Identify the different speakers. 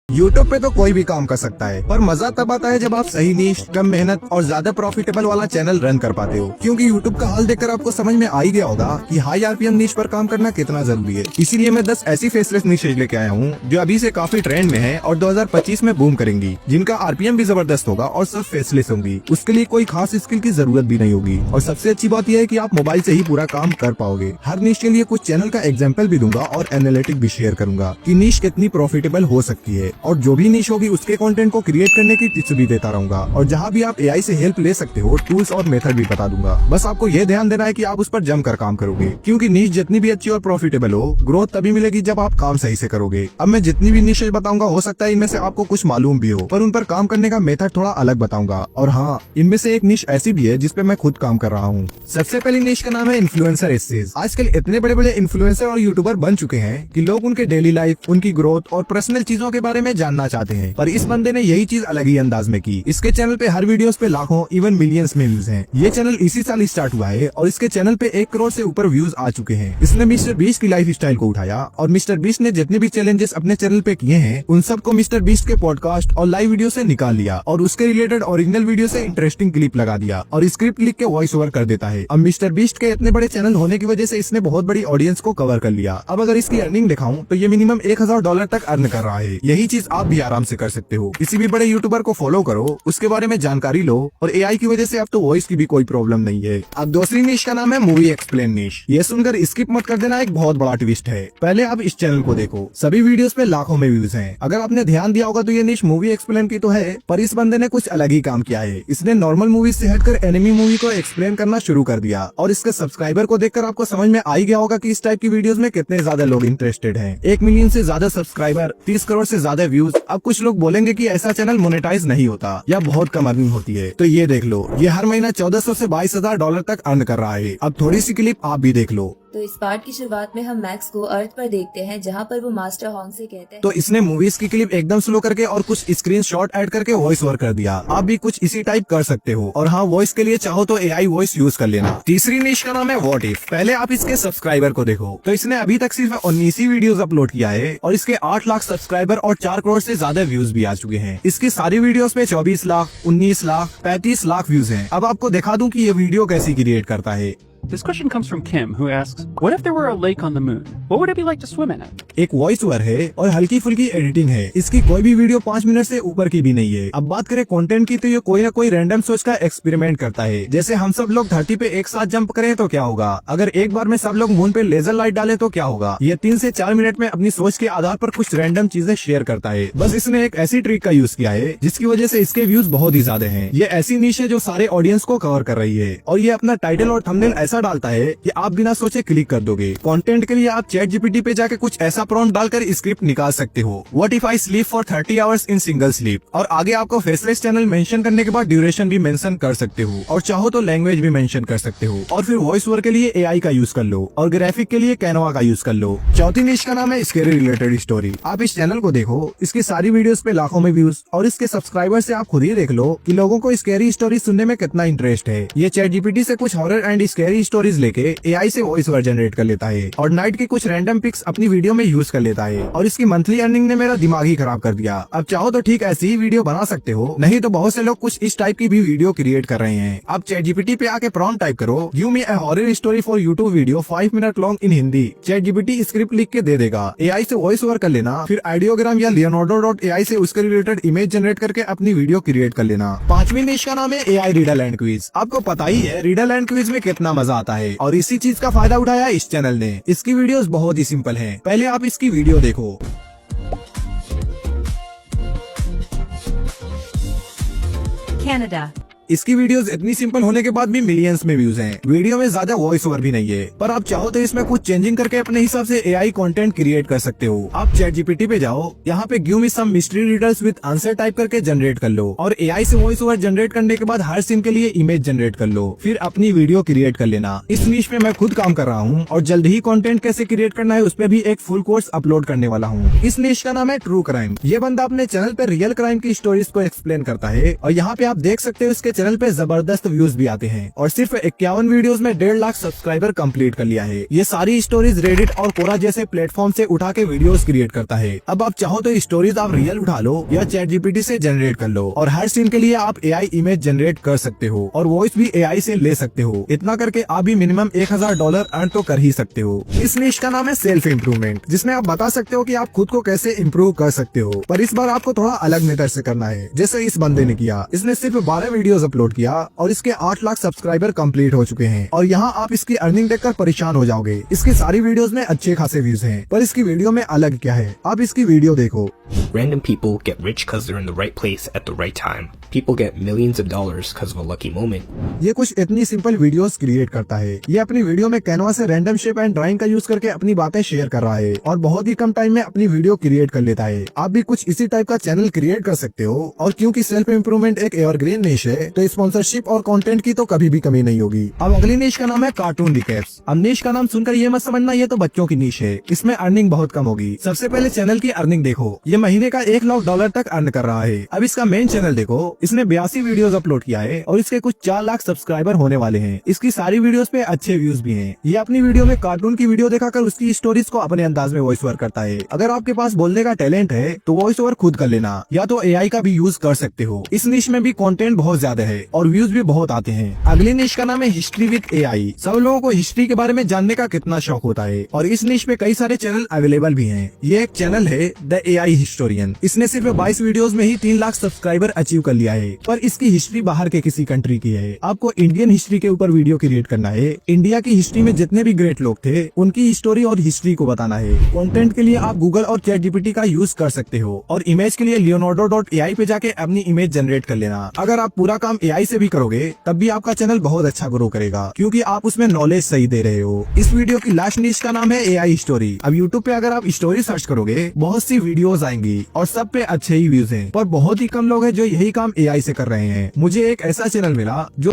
Speaker 1: YouTube पे तो कोई भी काम कर सकता है, पर मजा तब आता है जब आप सही नीश, कम मेहनत और ज्यादा प्रॉफिटेबल वाला चैनल रन कर पाते हो। क्योंकि यूट्यूब का हाल देखकर आपको समझ में आ ही गया होगा कि हाई आरपीएम नीश पर काम करना कितना जरूरी है। इसीलिए मैं 10 ऐसी फेसलेस नीशेज लेके आया हूँ जो अभी से काफी ट्रेंड में है और 2025 में बूम करेंगी, जिनका आरपीएम भी जबरदस्त होगा और सब फेसलेस होंगी। उसके लिए कोई खास स्किल की जरूरत भी नहीं होगी और सबसे अच्छी बात यह है कि आप मोबाइल से ही पूरा काम कर पाओगे। हर नीश के लिए कुछ चैनल का एग्जाम्पल भी दूंगा और एनालिटिक भी शेयर करूंगा कि नीश कितनी प्रॉफिटेबल हो सकती है, और जो भी नीश होगी उसके कंटेंट को क्रिएट करने की टिप्स भी देता रहूंगा। और जहां भी आप एआई से हेल्प ले सकते हो, टूल्स और मेथड भी बता दूंगा। बस आपको ये ध्यान देना है कि आप उस पर जमकर काम करोगे, क्योंकि नीश जितनी भी अच्छी और प्रॉफिटेबल हो, ग्रोथ तभी मिलेगी जब आप काम सही से करोगे। अब मैं जितनी भी नीशेज बताऊंगा, हो सकता है इनमें से आपको कुछ मालूम भी हो, पर उन पर काम करने का मेथड थोड़ा अलग बताऊंगा। और हाँ, इनमें से एक नीश ऐसी भी है जिसपे मैं खुद काम कर रहा हूँ। सबसे पहली नीश का नाम है इन्फ्लुएंसर एसेज। आजकल इतने बड़े बड़े इन्फ्लुएंसर और यूट्यूबर बन चुके हैं कि लोग उनके डेली लाइफ, उनकी ग्रोथ और पर्सनल चीजों के बारे में जानना चाहते हैं, पर इस बंदे ने यही चीज अलग ही अंदाज में की। इसके चैनल पे हर वीडियोस पे लाखों, इवन मिलियंस में व्यूज हैं। ये चैनल इसी साल स्टार्ट हुआ है और इसके चैनल पे 1 करोड़ से ऊपर व्यूज आ चुके हैं। इसने मिस्टर बीस्ट की लाइफ स्टाइल को उठाया और मिस्टर बीस्ट ने जितने भी चैलेंजेस अपने चैनल पे किए हैं, उन सबको मिस्टर बीस्ट के पॉडकास्ट और लाइव वीडियो से निकाल लिया और उसके रिलेटेड ओरिजिनल वीडियो से इंटरेस्टिंग क्लिप लगा दिया और स्क्रिप्ट लिख के वॉइस ओवर कर देता है। अब मिस्टर बीस्ट के इतने बड़े चैनल होने की वजह से इसने बहुत बड़ी ऑडियंस को कवर कर लिया। अब अगर इसकी अर्निंग दिखाऊं तो ये मिनिमम $1000 तक अर्न कर रहा है। यही चीज आप भी आराम से कर सकते हो। किसी भी बड़े यूट्यूबर को फॉलो करो, उसके बारे में जानकारी लो, और एआई की वजह से अब तो वॉइस की भी कोई प्रॉब्लम नहीं है। अब दूसरी निश का नाम है मूवी एक्सप्लेन निश। ये सुनकर स्किप मत कर देना, एक बहुत बड़ा ट्विस्ट है। पहले आप इस चैनल को देखो, सभी वीडियोस पे लाखों में व्यूज हैं। अगर आपने ध्यान दिया होगा तो ये निश मूवी एक्सप्लेन की तो है, पर इस बंदे ने कुछ अलग ही काम किया है। इसने नॉर्मल मूवीज से हटकर एनिमी मूवी को एक्सप्लेन करना शुरू कर दिया और इसके सब्सक्राइबर को देखकर आपको समझ में आ ही गया होगा कि इस टाइप की वीडियोस में कितने ज्यादा लोग इंटरेस्टेड हैं। 1 मिलियन से ज्यादा सब्सक्राइबर, 30 करोड़ से ज्यादा व्यूज। अब कुछ लोग बोलेंगे कि ऐसा चैनल मोनेटाइज नहीं होता या बहुत कम अर्निंग होती है, तो ये देख लो, ये हर महीना 1400 से $22,000 तक अर्न कर रहा है। अब थोड़ी सी क्लिप आप भी देख लो।
Speaker 2: तो इस पार्ट की शुरुआत में हम मैक्स को अर्थ पर देखते हैं, जहाँ पर वो मास्टर हॉन्ग से कहते हैं।
Speaker 1: तो इसने मूवीज की क्लिप एकदम स्लो करके और कुछ स्क्रीनशॉट ऐड करके वॉइस ओवर कर दिया। आप भी कुछ इसी टाइप कर सकते हो। और हाँ, वॉइस के लिए चाहो तो एआई वॉइस यूज कर लेना। तीसरी निश का नाम है व्हाट इफ। पहले आप इसके सब्सक्राइबर को देखो, तो इसने अभी तक सिर्फ 19 ही वीडियोस अपलोड किया है और इसके 8 लाख सब्सक्राइबर और 4 करोड़ से ज्यादा व्यूज भी आ चुके हैं। इसकी सारी वीडियोस में 24 लाख, 19 लाख, 35 लाख व्यूज हैं। अब आपको दिखा दूं कि ये वीडियो कैसी क्रिएट करता है।
Speaker 3: This question comes from Kim, who asks, what if there were a lake on the moon? What would it be like to swim in it?
Speaker 1: एक वॉइस ओवर है और हल्की फुल्की एडिटिंग है। इसकी कोई भी वीडियो 5 मिनट से ऊपर की भी नहीं है। अब बात करें कंटेंट की, तो ये कोई ना कोई रैंडम सोच का एक्सपेरिमेंट करता है। जैसे हम सब लोग धरती पे एक साथ जंप करें तो क्या होगा, अगर एक बार में सब लोग मून पे लेजर लाइट डालें तो क्या होगा। ये 3 से 4 मिनट में अपनी सोच के आधार पर कुछ रैंडम चीजें शेयर करता है। बस इसने एक ऐसी ट्रिक का यूज किया है जिसकी वजह से इसके व्यूज बहुत ही ज्यादा हैं। ये ऐसी नीश है जो सारे ऑडियंस को कवर कर रही है और ये अपना टाइटल और थंबनेल ऐसा डालता है कि आप बिना सोचे क्लिक कर दोगे। कंटेंट के लिए आप चैट जीपीटी पे जाके कुछ ऐसा प्रॉम्प्ट डालकर स्क्रिप्ट निकाल सकते हो। What if I sleep for 30 hours in single sleep, और आगे आपको फेसलेस चैनल मेंशन करने के बाद ड्यूरेशन भी मेंशन कर सकते हो और चाहो तो लैंग्वेज भी मेंशन कर सकते हो। और फिर वॉइस ओवर के लिए एआई का यूज कर लो और ग्राफिक के लिए कैनवा का यूज कर लो। चौथी निश का नाम है स्कैरी रिलेटेड स्टोरी। आप इस चैनल को देखो, इसकी सारी वीडियोस पे लाखों में व्यूज और इसके सब्सक्राइबर से आप खुद ही देख लो कि लोगों को स्कैरी स्टोरी सुनने में कितना इंटरेस्ट है। ये चैट जीपीटी से कुछ हॉरर एंड स्कैरी स्टोरीज लेके एआई से वॉइस ओवर जनरेट कर लेता है और नाइट की कुछ रैंडम पिक्स अपनी वीडियो में यूज कर लेता है। और इसकी मंथली अर्निंग ने मेरा दिमाग ही खराब कर दिया। अब चाहो तो ठीक ऐसी ही वीडियो बना सकते हो, नहीं तो बहुत से लोग कुछ इस टाइप की भी वीडियो क्रिएट कर रहे हैं। अब चैट जीपीटी पे आके प्रॉम्प्ट टाइप करो, give me a horror story for YouTube video 5 minute long in Hindi. Chat GPT script लिख के दे देगा। एआई से वॉइस ओवर कर लेना, फिर आइडियोग्राम या leonardo.ai से उसके रिलेटेड इमेज जनरेट करके अपनी वीडियो क्रिएट कर लेना। 5वीं निश का नाम है एआई रिडल एंड क्विज। आपको पता ही है रिडल एंड क्विज में कितना मजा आता है और इसी चीज का फायदा उठाया इस चैनल ने। इसकी वीडियोस बहुत ही सिंपल हैं। पहले आप इसकी वीडियो देखो।
Speaker 2: कनाडा।
Speaker 1: इसकी वीडियोस इतनी सिंपल होने के बाद भी मिलियंस में व्यूज हैं। वीडियो में ज्यादा वॉइस ओवर भी नहीं है, पर आप चाहो तो इसमें कुछ चेंजिंग करके अपने हिसाब से एआई कंटेंट क्रिएट कर सकते हो। आप चैट जीपीटी पे जाओ, यहाँ पे give me some mystery riddles with answer type करके जनरेट कर लो और एआई से वॉइस ओवर जनरेट करने के बाद हर सीन के लिए इमेज जनरेट कर लो, फिर अपनी वीडियो क्रिएट कर लेना। इस नीश में मैं खुद काम कर रहा हूँ और जल्द ही कंटेंट कैसे क्रिएट करना है उस पर भी एक फुल कोर्स अपलोड करने वाला हूँ। इस नीश का नाम है ट्रू क्राइम। ये बंदा अपने चैनल पे रियल क्राइम की स्टोरीज को एक्सप्लेन करता है और यहाँ पे आप देख सकते हो इसके चैनल पे जबरदस्त व्यूज भी आते हैं और सिर्फ 51 वीडियोस में 1.5 लाख सब्सक्राइबर कंप्लीट कर लिया है। ये सारी स्टोरीज रेडिट और कोरा जैसे प्लेटफॉर्म से उठा के वीडियोस क्रिएट करता है। अब आप चाहो तो स्टोरीज आप रियल उठा लो या ChatGPT से जनरेट कर लो और हर सीन के लिए आप AI इमेज जनरेट कर सकते हो और वॉइस भी AI से ले सकते हो। इतना करके आप भी मिनिमम $1000 अर्न तो कर ही सकते हो। इस निश का नाम है सेल्फ इम्प्रूवमेंट, जिसमें आप बता सकते हो कि आप खुद को कैसे इम्प्रूव कर सकते हो, पर इस बार आपको थोड़ा अलग मेथड से करना है, जैसे इस बंदे ने किया। इसने सिर्फ 12 वीडियोस अपलोड किया और इसके 8 लाख सब्सक्राइबर कंप्लीट हो चुके हैं और यहाँ आप इसकी अर्निंग देखकर परेशान हो जाओगे। इसकी सारी वीडियोस में अच्छे खासे व्यूज हैं, पर इसकी वीडियो में अलग क्या है, आप इसकी वीडियो देखो।
Speaker 4: Random people get rich because they're in the right place at the right time. People get millions of dollars because of a lucky moment.
Speaker 1: ये कुछ इतनी सिंपल वीडियोस क्रिएट करता है। ये अपनी वीडियो में कैनवा से रैंडम शेप एंड ड्राइंग का यूज करके अपनी बातें शेयर कर रहा है और बहुत ही कम टाइम में अपनी वीडियो क्रिएट कर लेता है। आप भी कुछ इसी टाइप का चैनल क्रिएट कर सकते हो और क्योंकि सेल्फ इम्प्रूवमेंट एक एवरग्रीन निश है तो स्पॉन्सरशिप और कंटेंट की तो कभी भी कमी नहीं होगी। अब अगली निश का नाम है कार्टून रिकैप्स। अब निश का नाम सुनकर ये मत समझना ये तो बच्चों की निश है, इसमें अर्निंग बहुत कम होगी। सबसे पहले चैनल की अर्निंग देखो, ये महीने का $1 लाख तक अर्न कर रहा है। अब इसका मेन चैनल देखो, इसने 82 वीडियोस अपलोड किया है और इसके कुछ 4 लाख सब्सक्राइबर होने वाले हैं। इसकी सारी वीडियोस पे अच्छे व्यूज भी हैं। ये अपनी वीडियो में कार्टून की वीडियो दिखाकर उसकी स्टोरीज को अपने अंदाज में वॉइस ओवर करता है। अगर आपके पास बोलने का टैलेंट है तो वॉइस ओवर खुद कर लेना या तो AI का भी यूज कर सकते हो। इस निश में भी कंटेंट बहुत ज्यादा है और व्यूज भी बहुत आते हैं। अगली निश का नाम है हिस्ट्री विद AI। सब लोगों को हिस्ट्री के बारे में जानने का कितना शौक होता है और इस निश में कई सारे चैनल अवेलेबल भी हैं। ये एक चैनल है द AI हिस्टोरियन। इसने सिर्फ 22 वीडियोस में ही 3 लाख सब्सक्राइबर अचीव कर लिया है, पर इसकी हिस्ट्री बाहर के किसी कंट्री की है। आपको इंडियन हिस्ट्री के ऊपर वीडियो क्रिएट करना है। इंडिया की हिस्ट्री में जितने भी ग्रेट लोग थे उनकी स्टोरी और हिस्ट्री को बताना है। कंटेंट के लिए आप गूगल और ChatGPT का यूज कर सकते हो और इमेज के लिए leonardo.ai पे जाके अपनी इमेज जनरेट कर लेना। अगर आप पूरा काम AI से भी करोगे तब भी आपका चैनल बहुत अच्छा ग्रो करेगा क्योंकि आप उसमें नॉलेज सही दे रहे हो। इस वीडियो की लास्ट निश का नाम है AI स्टोरी। अब यूट्यूब पे अगर आप स्टोरी सर्च करोगे बहुत सी वीडियोस आएंगी और सब पे अच्छे ही व्यूज हैं, पर बहुत ही कम लोग हैं जो यही काम AI से कर रहे हैं। मुझे एक ऐसा चैनल मिला जो